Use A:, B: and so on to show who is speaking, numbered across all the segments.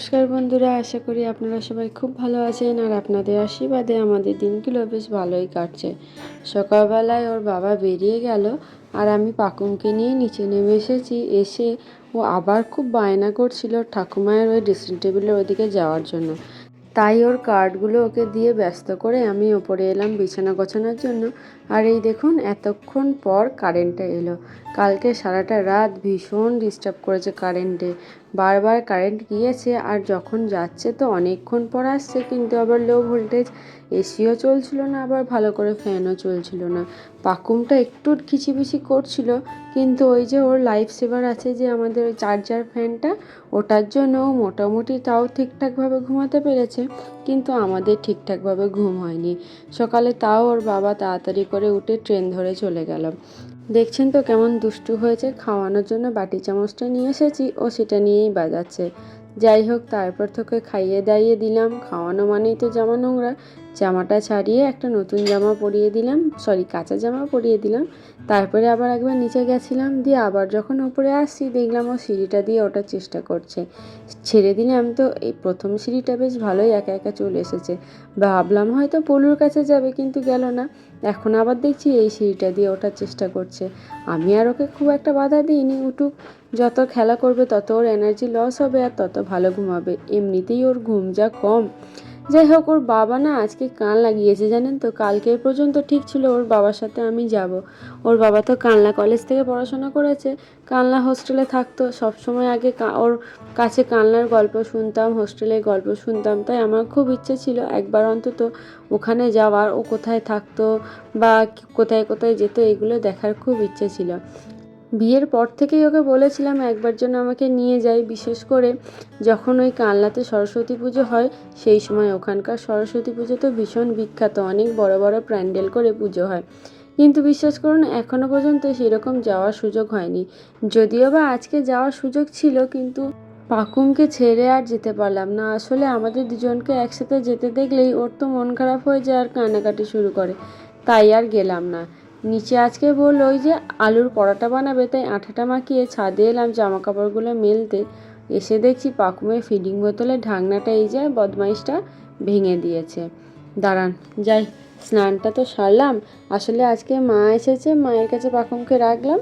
A: নমস্কার বন্ধুরা, আশা করি আপনারা সবাই খুব ভালো আছেন আর আপনাদের আশীর্বাদে আমাদের দিনগুলো বেশ ভালোই কাটছে। সকালবেলায় ওর বাবা বেরিয়ে গেল আর আমি পাকুমকে নিয়ে নিচে নেমে এসেছি। এসে ও আবার খুব বায়না করছিল ঠাকুমায়ের ওই ড্রেসিং টেবিলের ওদিকে যাওয়ার জন্য। তাই ওর কার্ডগুলো ওকে দিয়ে ব্যস্ত করে আমি ওপরে এলাম বিছানা গোছানোর জন্য। আর এই দেখুন এতক্ষণ পর কারেন্টটা এলো। কালকে সারাটা রাত ভীষণ ডিস্টার্ব করেছে কারেন্টে, বারবার কারেন্ট গিয়েছে আর যখন যাচ্ছে তো অনেকক্ষণ পর আসছে, কিন্তু আবার লো ভোল্টেজ, এসিও চলছিল না, আবার ভালো করে ফ্যানও চলছিল না। পাকুমটা একটু খিচিবিচি করছিল, কিন্তু ওই যে ওর লাইফ সেভার আছে যে আমাদের ওই চার্জার ফ্যানটা, ওটার জন্য ও মোটামুটি তাও ঠিকঠাকভাবে ঘুমাতে পেরেছে, কিন্তু আমাদের ঠিকঠাকভাবে ঘুম হয়নি। সকালে তাও ওর বাবা তাড়াতাড়ি করে উঠে ট্রেন ধরে চলে গেল। দেখছেন তো কেমন দুষ্টু হয়েছে, খাওয়ানোর জন্য বাটি চামচটা নিয়ে এসেছি, ও সেটা নিয়েই বাজাচ্ছে। যাই হোক, তারপর তোকে খাইয়ে দাইয়ে দিলাম। খাওয়ানো মানেই তো জামা নোংরা, জামাটা ছাড়িয়ে একটা নতুন জামা পরিয়ে দিলাম, কাঁচা জামা পরিয়ে দিলাম। তারপরে আবার একবার নিচে গেছিলাম, দিয়ে আবার যখন ওপরে আসছি দেখলাম ও সিঁড়িটা দিয়ে ওঠার চেষ্টা করছে। ছেড়ে দিলাম তো এই প্রথম সিঁড়িটা বেশ ভালোই একা একা চলে এসেছে। ভাবলাম হয়তো পলুর কাছে যাবে, কিন্তু গেল না। এখন আবার দেখছি এই সিঁড়িটা দিয়ে ওঠার চেষ্টা করছে। আমি আর ওকে খুব একটা বাধা দিইনি, উঠুক, যত খেলা করবে তত ওর এনার্জি লস হবে আর তত ভালো ঘুমাবে। এমনিতেই ওর ঘুম যা কম। যাই হোক, ওর বাবা না আজকে কান লাগিয়েছে জানেন তো। কালকে পর্যন্ত ঠিক ছিল ওর বাবার সাথে আমি যাব। ওর বাবা তো কানলা কলেজ থেকে পড়াশোনা করেছে, কানলা হোস্টেলে থাকতো সবসময়। আগে ওর কাছে কানলার গল্প শুনতাম, হোস্টেলের গল্প শুনতাম, তাই আমার খুব ইচ্ছে ছিল একবার অন্তত ওখানে যাওয়ার, ও কোথায় থাকতো বা কোথায় কোথায় যেত এগুলো দেখার খুব ইচ্ছে ছিল। বিয়ের পর থেকেই ওকে বলেছিলাম একবার যেন আমাকে নিয়ে যায়, বিশেষ করে যখন ওই কানলাতে সরস্বতী পুজো হয় সেই সময়। ওখানকার সরস্বতী পুজো তো ভীষণ বিখ্যাত, অনেক বড় বড় প্যান্ডেল করে পুজো হয়, কিন্তু বিশ্বাস করুন এখনও পর্যন্ত সেরকম যাওয়ার সুযোগ হয়নি। যদিও বা আজকে যাওয়ার সুযোগ ছিল, কিন্তু পাকুমকে ছেড়ে আর যেতে পারলাম না। আসলে আমাদের দুজনকে একসাথে যেতে দেখলেই ওর তো মন খারাপ হয়ে যায় আর কান্নাকাটি শুরু করে, তাই আর গেলাম না। নিচে আজকে বললো ওই যে আলুর পরোটা বানাবে, তাই আঠাটা মাখিয়ে ছাদে এলাম জামা কাপড়গুলো মেলতে। এসে দেখছি পাকুমের ফিডিং বোতলের ঢাকনাটা এই যে বদমাইশটা ভেঙে দিয়েছে। দাঁড়ান যাই, স্নানটা তো সারলাম। আসলে আজকে মা এসেছে, মায়ের কাছে পাকুমকে রাখলাম,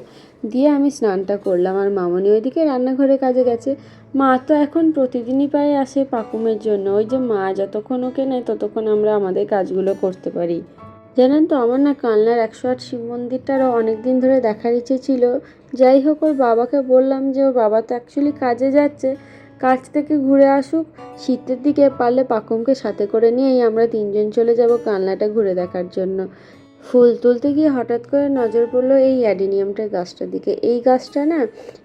A: দিয়ে আমি স্নানটা করলাম। আর মামনি ওইদিকে রান্নাঘরে কাজে গেছে। মা তো এখন প্রতিদিনই প্রায় আসে পাকুমের জন্য, ওই যে মা যতক্ষণ ওকে নেয় ততক্ষণ আমরা আমাদের কাজগুলো করতে পারি। জানেন তো আমার না কানলার 108 শিব মন্দিরটারও অনেক দিন ধরে দেখার ইচ্ছে ছিল। যাই হোক, ওর বাবাকে বললাম যে ওর বাবা তো অ্যাকচুয়ালি কাজে যাচ্ছে, কাজ থেকে ঘুরে আসুক, শীতের দিকে পারলে পাকুমকে সাথে করে নিয়েই আমরা তিনজন চলে যাব কানলাটা ঘুরে দেখার জন্য। ফুল তুলতে গিয়ে হঠাৎ করে নজর পড়লো এই অ্যাডিনিয়ামটার গাছটার দিকে। এই গাছটা না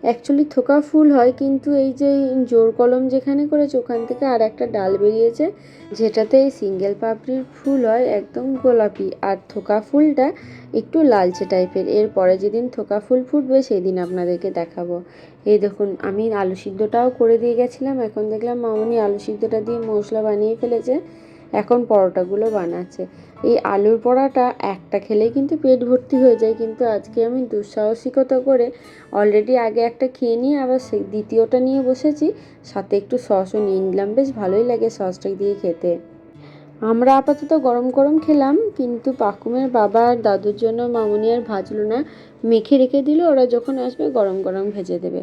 A: অ্যাকচুয়ালি থোকা ফুল হয়, কিন্তু এই যে জোর কলম যেখানে করেছে ওখান থেকে আর একটা ডাল বেরিয়েছে, যেটাতে এই সিঙ্গেল পাপড়ির ফুল হয় একদম গোলাপি, আর থোকা ফুলটা একটু লালচে টাইপের। এরপরে যেদিন থোকা ফুল ফুটবে সেই দিন আপনাদেরকে দেখাবো। এই দেখুন, আমি আলু সিদ্ধটাও করে দিয়ে গেছিলাম, এখন দেখলাম মামনি আলু সিদ্ধটা দিয়ে মশলা বানিয়ে ফেলেছে, এখন পরোটাগুলো বানাচ্ছে। এই আলুর পরোটা একটা খেলেই কিন্তু পেট ভর্তি হয়ে যায়, কিন্তু আজকে আমি দুঃসাহসিকতা করে অলরেডি আগে একটা খেয়ে নিয়ে আবার সেই দ্বিতীয়টা নিয়ে বসেছি, সাথে একটু সসও নিয়ে নিলাম, বেশ ভালোই লাগে সসটা দিয়ে খেতে। আমরা আপাতত গরম গরম খেলাম, কিন্তু পাকুমের বাবা আর দাদুর জন্য মামনি আর ভাজলো না, মেখে রেখে দিল, ওরা যখন আসবে গরম গরম ভেজে দেবে।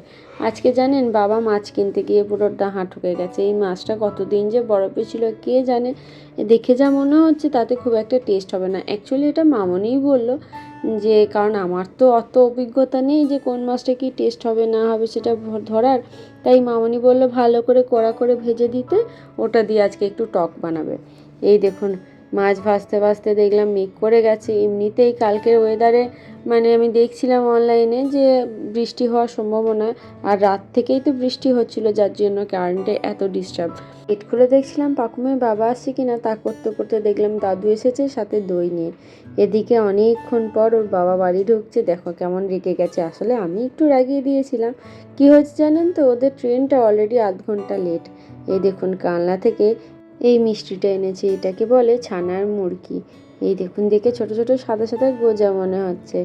A: আজকে জানেন বাবা মাছ কিনতে গিয়ে পুরো হাঁ ঠুকে গেছে। এই মাছটা কতদিন যে বরফে ছিল কে জানে, দেখে যা মনে হচ্ছে তাতে খুব একটা টেস্ট হবে না। অ্যাকচুয়ালি এটা মামনিই বললো, যে কারণ আমার তো অত অভিজ্ঞতা নেই যে কোন মাছটা কি টেস্ট হবে না হবে সেটা ধরার, তাই মামনি বললো ভালো করে কড়া করে ভেজে দিতে, ওটা দিয়ে আজকে একটু টক বানাবে। এই দেখুন, মাছ ভাজতে ভাজতে দেখলাম মেঘ করে গেছে। এমনিতেই কালকের ওয়েদারে মানে আমি দেখছিলাম অনলাইনে যে বৃষ্টি হওয়ার সম্ভাবনা, আর রাত থেকেই তো বৃষ্টি হচ্ছিল, যার জন্য কারেন্টে এত ডিস্টার্ব। গেট খুলে দেখছিলাম পাকুমের বাবা আসছে কিনা, তা করতে করতে দেখলাম দাদু এসেছে সাথে দই নিয়ে। এদিকে অনেকক্ষণ পর ওর বাবা বাড়ি ঢুকছে, দেখো কেমন রেগে গেছে। আসলে আমি একটু রাগিয়ে দিয়েছিলাম। কি হয়েছে জানেন তো, ওদের ট্রেনটা অলরেডি আধ ঘন্টা লেট। এই দেখুন কানলা থেকে এই মিষ্টিটা এনেছে, এটাকে বলে ছানার মুরকি। এই দেখুন, দেখে ছোট ছোট সাদা সাদা গোজা মনে হচ্ছে।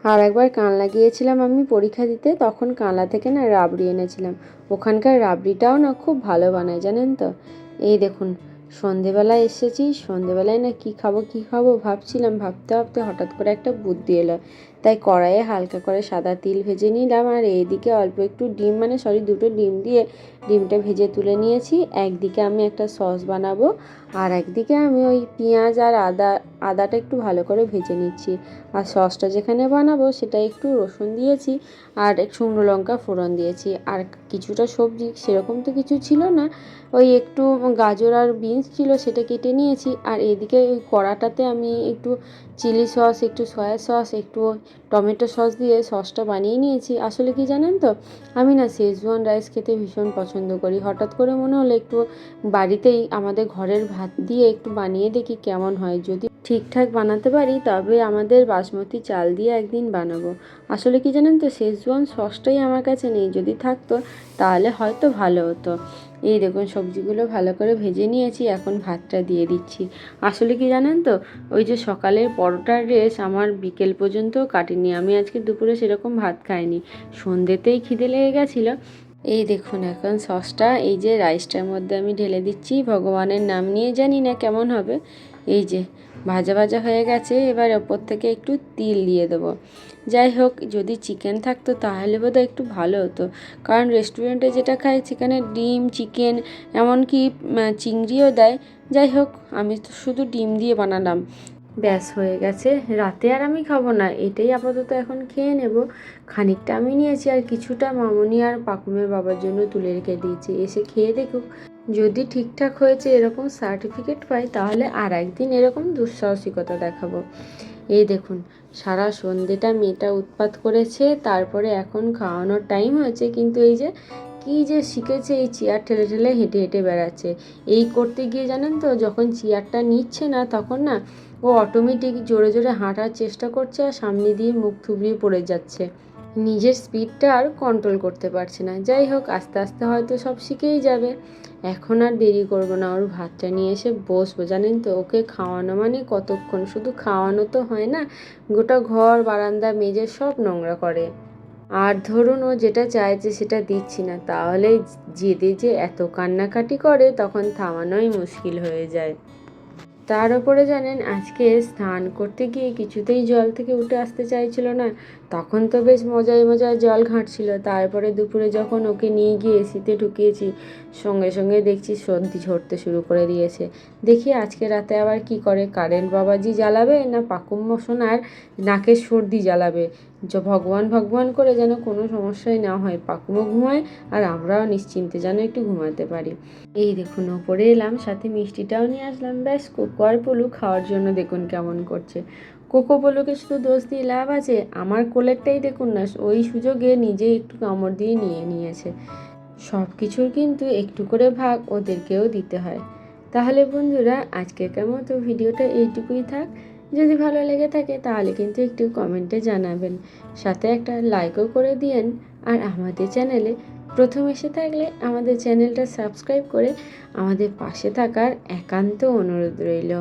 A: আর একবার কানলা গিয়েছিলাম আমি পরীক্ষা দিতে, তখন কানলা থেকে না রাবড়ি এনেছিলাম। ওখানকার রাবড়িটাও না খুব ভালো বানায় জানেন তো। এই দেখুন সন্ধেবেলায় এসেছি, সন্ধেবেলায় না কি খাবো ভাবছিলাম, ভাবতে ভাবতে হঠাৎ করে একটা বুদ্ধি এলো। তাই কড়াইয়ে হালকা করে সাদা তিল ভেজে নিলাম, আর এইদিকে অল্প একটু ডিম দুটো ডিম দিয়ে ডিমটা ভেজে তুলে নিয়েছি। একদিকে আমি একটা সস বানাবো, আর একদিকে আমি ওই পেঁয়াজ আর আদাটা একটু ভালো করে ভেজে নিচ্ছি। আর সসটা যেখানে বানাবো সেটা একটু রসুন দিয়েছি আর শুকনো লঙ্কা ফোড়ন দিয়েছি। আর কিছুটা সবজি, সেরকম তো কিছু ছিল না, ওই একটু গাজর আর বিনস ছিল, সেটা কেটে নিয়েছি। আর এদিকে ওই কড়াটাতে আমি একটু চিলি সস, একটু সয়া সস, একটু টমেটো সস দিয়ে সসটা বানিয়ে নিয়েছি। আসলে কি জানেন তো, আমি না শেজওয়ান রাইস খেতে ভীষণ পছন্দ করি। হঠাৎ করে মনে হলো একটু বাড়িতেই আমাদের ঘরের ভাত দিয়ে একটু বানিয়ে দেখি কেমন হয়। যদি ঠিকঠাক বানাতে পারি তবে আমাদের বাসমতি চাল দিয়ে একদিন বানাবো। আসলে কি জানেন তো, শেজওয়ান সসটাই আমার কাছে নেই, যদি থাকতো তাহলে হয়তো ভালো হতো। এই দেখুন সবজিগুলো ভালো করে ভেজে নিয়েছি, এখন ভাতটা দিয়ে দিচ্ছি। আসলে কি জানেন তো, ওই যে সকালের পরোটার রেশ আমার বিকেল পর্যন্ত কাটেনি। আমি আজকে দুপুরে সেরকম ভাত খাইনি, সন্ধ্যেতেই খিদে লেগে গেছিলো। এই দেখুন এখন সসটা এই যে রাইসটার মধ্যে আমি ঢেলে দিচ্ছি, ভগবানের নাম নিয়ে, জানি না কেমন হবে। এই যে ভাজা ভাজা হয়ে গেছে, এবার ওপর থেকে একটু তিল দিয়ে দেবো। যাই হোক, যদি চিকেন থাকতো তাহলে বোধহয় একটু ভালো হতো, কারণ রেস্টুরেন্টে যেটা খাই সেখানে ডিম, চিকেন, এমনকি চিংড়িও দেয়। যাই হোক, আমি তো শুধু ডিম দিয়ে বানালাম, ব্যাস হয়ে গেছে। রাতে আর আমি খাবো না, এটাই আপাতত এখন খেয়ে নেব। খানিকটা আমি নিয়েছি, আর কিছুটা মামনি আর পাকুমের বাবার জন্য তুলে রেখে দিয়েছি, এসে খেয়ে দেখুক। যদি ঠিকঠাক হয়েছে এরকম সার্টিফিকেট পাই, তাহলে আর একদিন এরকম দুঃসাহসিকতা দেখাবো। এই দেখুন সারা সন্ধ্যেটা মেয়েটা উৎপাত করেছে, তারপরে এখন খাওয়ানোর টাইম হয়েছে, কিন্তু এই যে কী যে শিখেছে, এই চেয়ার ঠেলে ঠেলে হেঁটে হেঁটে বেড়াচ্ছে। এই করতে গিয়ে জানেন তো, যখন চেয়ারটা নিচ্ছে না তখন না ও অটোমেটিক জোরে জোরে হাঁটার চেষ্টা করছে, আর সামনে দিয়ে মুখ থুবড়িয়ে পড়ে যাচ্ছে। নিজের স্পিডটা আর কন্ট্রোল করতে পারছে না। যাই হোক, আস্তে আস্তে হয়তো সব শিখেই যাবে। এখন আর দেরি করবো না, ওর ভাতটা নিয়ে এসে বসবো। জানেন তো, ওকে খাওয়ানো মানে কতক্ষণ, শুধু খাওয়ানো তো হয় না, গোটা ঘর বারান্দা মেজে সব নোংরা করে। আর ধরুন ও যেটা চাইছে সেটা দিচ্ছি না, তাহলে জেদে যে এত কান্নাকাটি করে, তখন থামানোই মুশকিল হয়ে যায়। তার উপরে জানেন, আজকে স্নান করতে গিয়ে কিছুতেই জল থেকে উঠে আসতে চাইছিল না। তখন তো বেশ মজায় মজায় জল ঘাঁটছিল, তারপরে দুপুরে যখন ওকে নিয়ে গিয়ে এসিতে ঢুকিয়েছি, সঙ্গে সঙ্গে দেখছি সর্দি ঝরতে শুরু করে দিয়েছে। দেখি আজকে রাতে আবার কি করে, কারেন্ট বাবাজি জ্বালাবে না পাকুম সোনার নাকের সর্দি জ্বালাবে। ভগবান ভগবান করে যেন কোনো সমস্যাই না হয়, পাকুমও ঘুমায় আর আমরাও নিশ্চিন্তে যেন একটু ঘুমাতে পারি। এই দেখুন ওপরে এলাম, সাথে মিষ্টিটাও নিয়ে আসলাম। ব্যাস কোকো আর পলু খাওয়ার জন্য দেখুন কেমন করছে। কোকো পলুকে শুধু দোষ দিয়ে লাভ আছে? আমার কোলেরটাই দেখুন না, ওই সুযোগে নিজেই একটু কামড় দিয়ে নিয়েছে। সব কিছুর কিন্তু একটু করে ভাগ ওদেরকেও দিতে হয়। তাহলে বন্ধুরা, আজকের মতো ভিডিওটা এইটুকুই থাক। যদি ভালো লেগে থাকে তাহলে কিন্তু একটু কমেন্টে জানাবেন, সাথে একটা লাইকও করে দিয়েন। আর আমাদের চ্যানেলে প্রথম এসে থাকলে আমাদের চ্যানেলটা সাবস্ক্রাইব করে আমাদের পাশে থাকার একান্ত অনুরোধ রইল।